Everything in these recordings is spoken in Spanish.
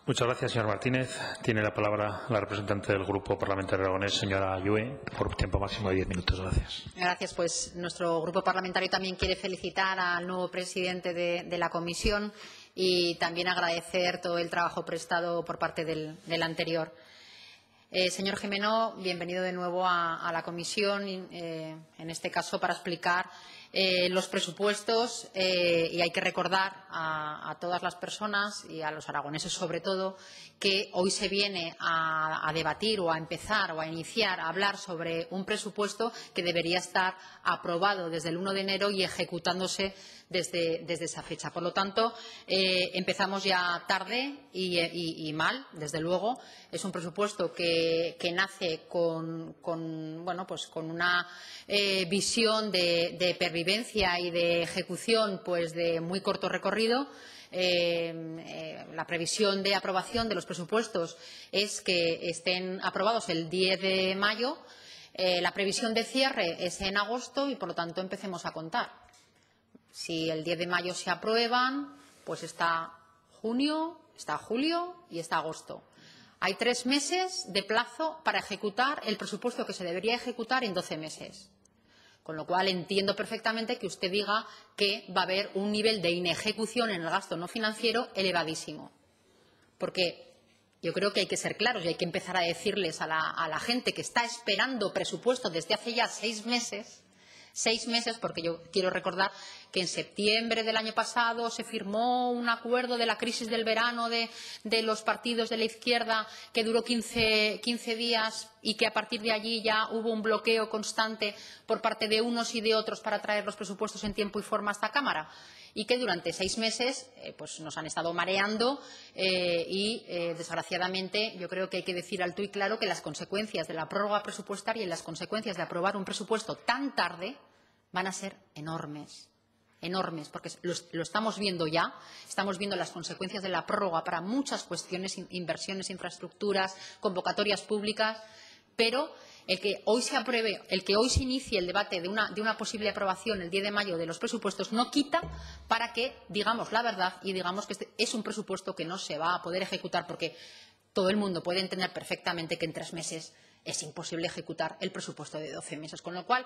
Muchas gracias, señor Martínez. Tiene la palabra la representante del Grupo Parlamentario Aragonés, señora Ayue, por tiempo máximo de 10 minutos. Gracias. Gracias. Pues nuestro Grupo Parlamentario también quiere felicitar al nuevo presidente de la Comisión y también agradecer todo el trabajo prestado por parte del anterior. Señor Gimeno, bienvenido de nuevo a la Comisión, en este caso para explicar los presupuestos y hay que recordar a todas las personas y a los aragoneses sobre todo que hoy se viene a debatir o a empezar o a iniciar a hablar sobre un presupuesto que debería estar aprobado desde el 1 de enero y ejecutándose desde esa fecha. Por lo tanto, empezamos ya tarde y mal, desde luego. Es un presupuesto que nace con una visión de pervivencia y de ejecución pues de muy corto recorrido. La previsión de aprobación de los presupuestos es que estén aprobados el 10 de mayo. La previsión de cierre es en agosto y, por lo tanto, empecemos a contar. Si el 10 de mayo se aprueban, pues está junio, está julio y está agosto. Hay 3 meses de plazo para ejecutar el presupuesto que se debería ejecutar en 12 meses. Con lo cual, entiendo perfectamente que usted diga que va a haber un nivel de inejecución en el gasto no financiero elevadísimo. Porque yo creo que hay que ser claros y hay que empezar a decirles a la gente que está esperando presupuesto desde hace ya 6 meses, porque yo quiero recordar que en septiembre del año pasado se firmó un acuerdo de la crisis del verano de los partidos de la izquierda que duró 15 días y que a partir de allí ya hubo un bloqueo constante por parte de unos y de otros para traer los presupuestos en tiempo y forma a esta Cámara. Y que durante 6 meses pues nos han estado mareando desgraciadamente, yo creo que hay que decir alto y claro que las consecuencias de la prórroga presupuestaria y las consecuencias de aprobar un presupuesto tan tarde van a ser enormes. Enormes, porque lo estamos viendo ya, estamos viendo las consecuencias de la prórroga para muchas cuestiones, inversiones, infraestructuras, convocatorias públicas, pero el que hoy se apruebe, el que hoy se inicie el debate de una posible aprobación el 10 de mayo de los presupuestos no quita para que digamos la verdad y digamos que este es un presupuesto que no se va a poder ejecutar, porque todo el mundo puede entender perfectamente que en 3 meses es imposible ejecutar el presupuesto de 12 meses. Con lo cual,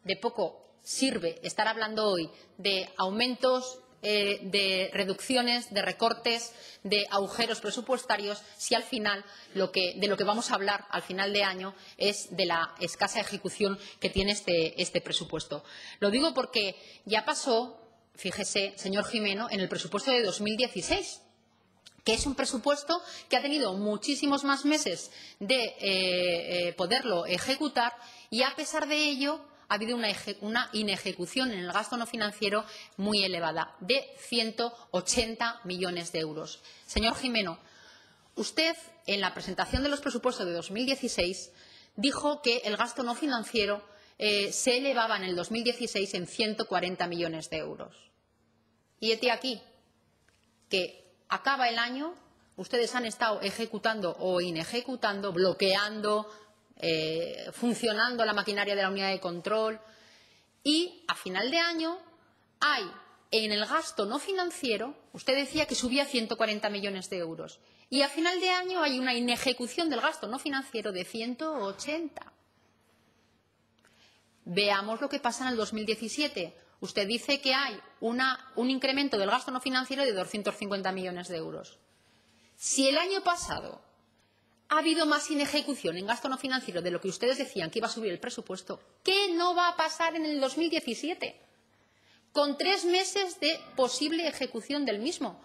de poco sirve estar hablando hoy de aumentos, de reducciones, de recortes, de agujeros presupuestarios, si al final de lo que vamos a hablar al final de año es de la escasa ejecución que tiene este presupuesto. Lo digo porque ya pasó, fíjese, señor Gimeno, en el presupuesto de 2016, que es un presupuesto que ha tenido muchísimos más meses de poderlo ejecutar y, a pesar de ello, ha habido una inejecución en el gasto no financiero muy elevada, de 180 millones de euros. Señor Gimeno, usted, en la presentación de los presupuestos de 2016, dijo que el gasto no financiero se elevaba en el 2016 en 140 millones de euros. Y hete aquí que acaba el año, ustedes han estado ejecutando o inejecutando, bloqueando, funcionando la maquinaria de la unidad de control y a final de año hay en el gasto no financiero, usted decía que subía 140 millones de euros y a final de año hay una inejecución del gasto no financiero de 180. Veamos lo que pasa en el 2017. Usted dice que hay un incremento del gasto no financiero de 250 millones de euros. Si el año pasado ha habido más inejecución en gasto no financiero de lo que ustedes decían que iba a subir el presupuesto, ¿qué no va a pasar en el 2017? Con 3 meses de posible ejecución del mismo.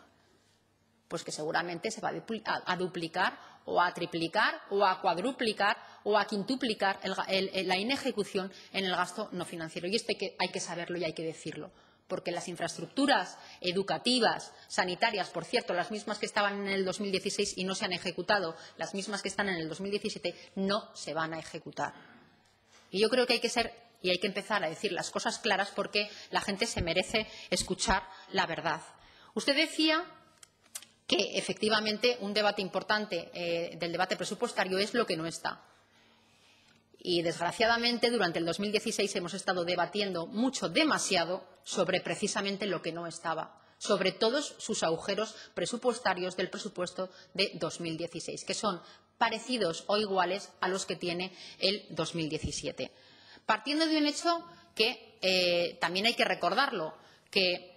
Pues que seguramente se va a duplicar o a triplicar o a cuadruplicar o a quintuplicar la inejecución en el gasto no financiero. Y esto hay que saberlo y hay que decirlo, porque las infraestructuras educativas, sanitarias, por cierto, las mismas que estaban en el 2016 y no se han ejecutado, las mismas que están en el 2017, no se van a ejecutar. Y yo creo que hay que empezar a decir las cosas claras porque la gente se merece escuchar la verdad. Usted decía que efectivamente un debate importante del debate presupuestario es lo que no está. Y desgraciadamente durante el 2016 hemos estado debatiendo mucho, demasiado, sobre precisamente lo que no estaba, sobre todos sus agujeros presupuestarios del presupuesto de 2016, que son parecidos o iguales a los que tiene el 2017. Partiendo de un hecho que también hay que recordarlo, que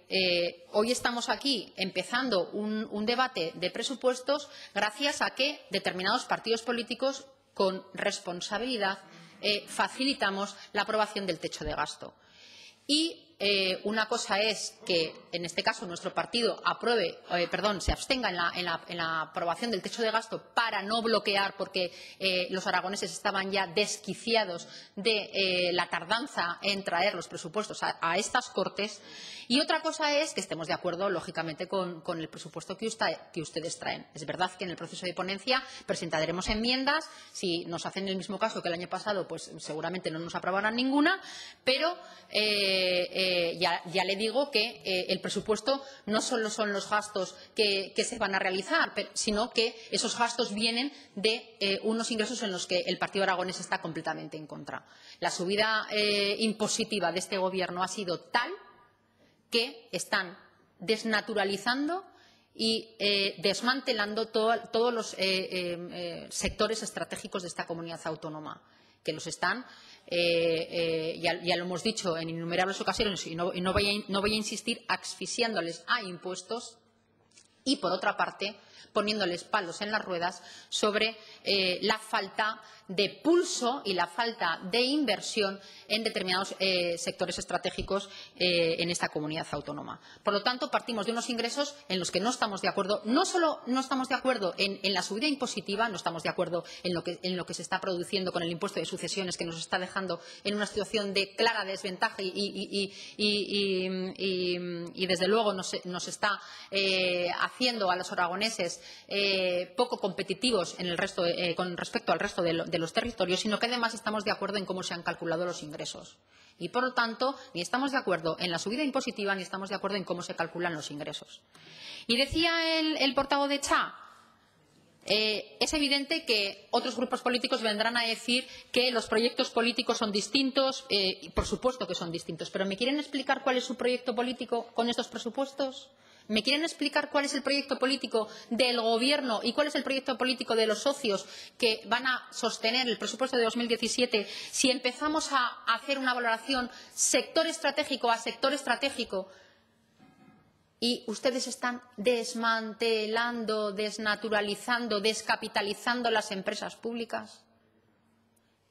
hoy estamos aquí empezando un debate de presupuestos gracias a que determinados partidos políticos con responsabilidad facilitamos la aprobación del techo de gasto. Y una cosa es que, en este caso, nuestro partido se abstenga en la aprobación del techo de gasto para no bloquear, porque los aragoneses estaban ya desquiciados de la tardanza en traer los presupuestos a estas Cortes. Y otra cosa es que estemos de acuerdo, lógicamente, con el presupuesto que ustedes traen. Es verdad que en el proceso de ponencia presentaremos enmiendas. Si nos hacen el mismo caso que el año pasado, pues seguramente no nos aprobarán ninguna, pero ya le digo que el presupuesto no solo son los gastos que se van a realizar, sino que esos gastos vienen de unos ingresos en los que el Partido Aragonés está completamente en contra. La subida impositiva de este Gobierno ha sido tal que están desnaturalizando y desmantelando todos los sectores estratégicos de esta comunidad autónoma, que los están, ya lo hemos dicho en innumerables ocasiones y no voy a insistir, asfixiándoles a impuestos y, por otra parte, poniéndoles palos en las ruedas sobre la falta de pulso y la falta de inversión en determinados sectores estratégicos en esta comunidad autónoma. Por lo tanto, partimos de unos ingresos en los que no estamos de acuerdo. No solo no estamos de acuerdo en la subida impositiva, no estamos de acuerdo en lo que se está produciendo con el impuesto de sucesiones, que nos está dejando en una situación de clara desventaja y desde luego nos está haciendo a los aragoneses poco competitivos con respecto al resto de los territorios, sino que además estamos de acuerdo en cómo se han calculado los ingresos. Y, por lo tanto, ni estamos de acuerdo en la subida impositiva ni estamos de acuerdo en cómo se calculan los ingresos. Y decía el portavoz de CHA, es evidente que otros grupos políticos vendrán a decir que los proyectos políticos son distintos, y por supuesto que son distintos, pero ¿me quieren explicar cuál es su proyecto político con estos presupuestos? ¿Me quieren explicar cuál es el proyecto político del Gobierno y cuál es el proyecto político de los socios que van a sostener el presupuesto de 2017 si empezamos a hacer una valoración sector estratégico a sector estratégico y ustedes están desmantelando, desnaturalizando, descapitalizando las empresas públicas,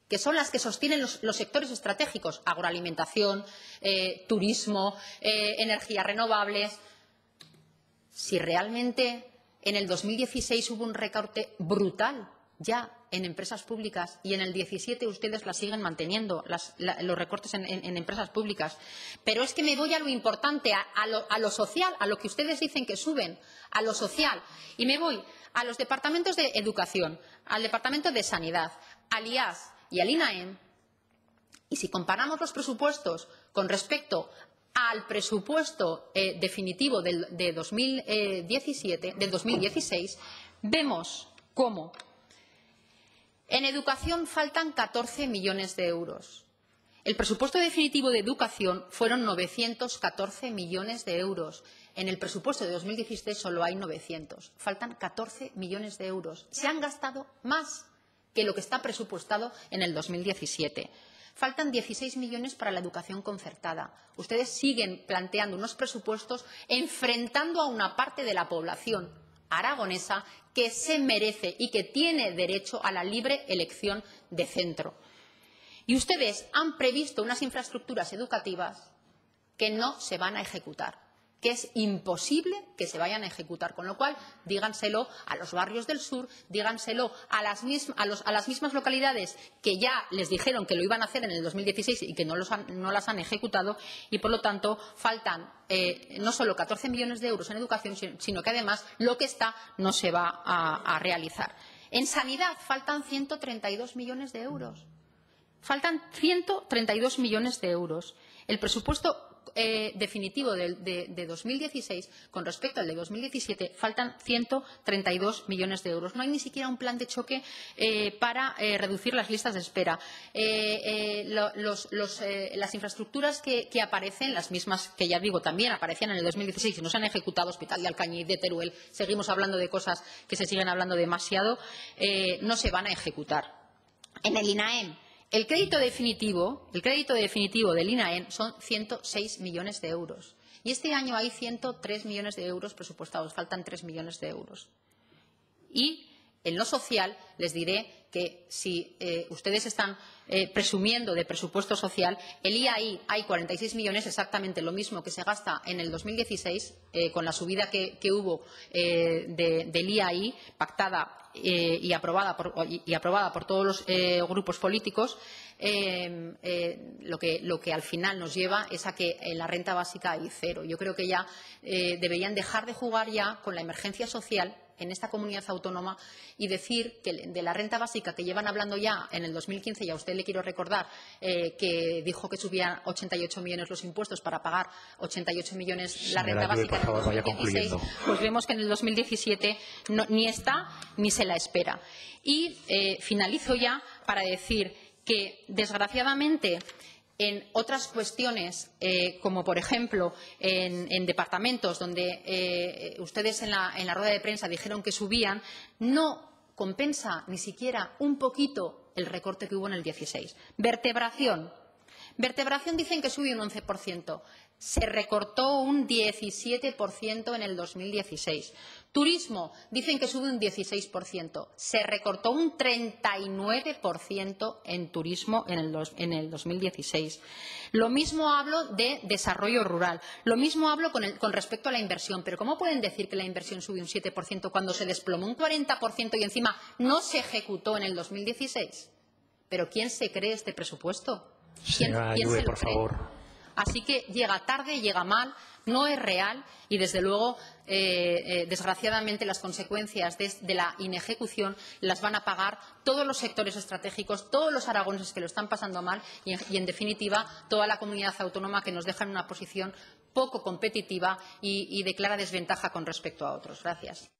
que son las que sostienen los sectores estratégicos, agroalimentación, turismo, energías renovables? Si realmente en el 2016 hubo un recorte brutal ya en empresas públicas y en el 17 ustedes la siguen manteniendo, los recortes en empresas públicas. Pero es que me voy a lo importante, a lo social, a lo que ustedes dicen que suben, a lo social. Y me voy a los departamentos de Educación, al Departamento de Sanidad, al IAS y al INAEM. Y si comparamos los presupuestos con respecto al presupuesto definitivo de 2016, vemos cómo en educación faltan 14 millones de euros. El presupuesto definitivo de educación fueron 914 millones de euros. En el presupuesto de 2016 solo hay 900. Faltan 14 millones de euros. Se han gastado más que lo que está presupuestado en el 2017. Faltan 16 millones para la educación concertada. Ustedes siguen planteando unos presupuestos enfrentando a una parte de la población aragonesa que se merece y que tiene derecho a la libre elección de centro. Y ustedes han previsto unas infraestructuras educativas que no se van a ejecutar, que es imposible que se vayan a ejecutar. Con lo cual, díganselo a los barrios del sur, díganselo a las mismas localidades que ya les dijeron que lo iban a hacer en el 2016 y que no las han ejecutado. Y, por lo tanto, faltan no solo 14 millones de euros en educación, sino que, además, lo que está no se va a realizar. En sanidad faltan 132 millones de euros. Faltan 132 millones de euros. El presupuesto definitivo de 2016 con respecto al de 2017 faltan 132 millones de euros. No hay ni siquiera un plan de choque para reducir las listas de espera. Las infraestructuras que aparecen, las mismas que ya digo también aparecían en el 2016 y no se han ejecutado, Hospital de Alcañiz, de Teruel, seguimos hablando de cosas que se siguen hablando demasiado, no se van a ejecutar. En el INAEM, el crédito definitivo del INAEM son 106 millones de euros. Y este año hay 103 millones de euros presupuestados, faltan 3 millones de euros. Y en lo social les diré que si ustedes están presumiendo de presupuesto social, el IAI hay 46 millones, exactamente lo mismo que se gasta en el 2016, con la subida que hubo del IAI, pactada y aprobada por todos los grupos políticos, lo que al final nos lleva es a que en la renta básica hay cero. Yo creo que ya deberían dejar de jugar ya con la emergencia social en esta comunidad autónoma y decir que de la renta básica que llevan hablando ya en el 2015, y a usted le quiero recordar que dijo que subían 88 millones los impuestos para pagar 88 millones la renta básica en el 2016, pues vemos que en el 2017 ni está ni se la espera. Y finalizo ya para decir que, desgraciadamente, en otras cuestiones, como por ejemplo en departamentos donde ustedes en la rueda de prensa dijeron que subían, no compensa ni siquiera un poquito el recorte que hubo en el 16. Vertebración. Vertebración dicen que sube un 11%. Se recortó un 17% en el 2016. Turismo, dicen que sube un 16%. Se recortó un 39% en turismo en el 2016. Lo mismo hablo de desarrollo rural. Lo mismo hablo con respecto a la inversión. Pero ¿cómo pueden decir que la inversión sube un 7% cuando se desplomó un 40% y encima no se ejecutó en el 2016? ¿Pero quién se cree este presupuesto? ¿Quién se lo por cree? favor. Así que llega tarde, llega mal, no es real y, desde luego, desgraciadamente, las consecuencias de la inejecución las van a pagar todos los sectores estratégicos, todos los aragoneses que lo están pasando mal y, en definitiva, toda la comunidad autónoma, que nos deja en una posición poco competitiva y de clara desventaja con respecto a otros. Gracias.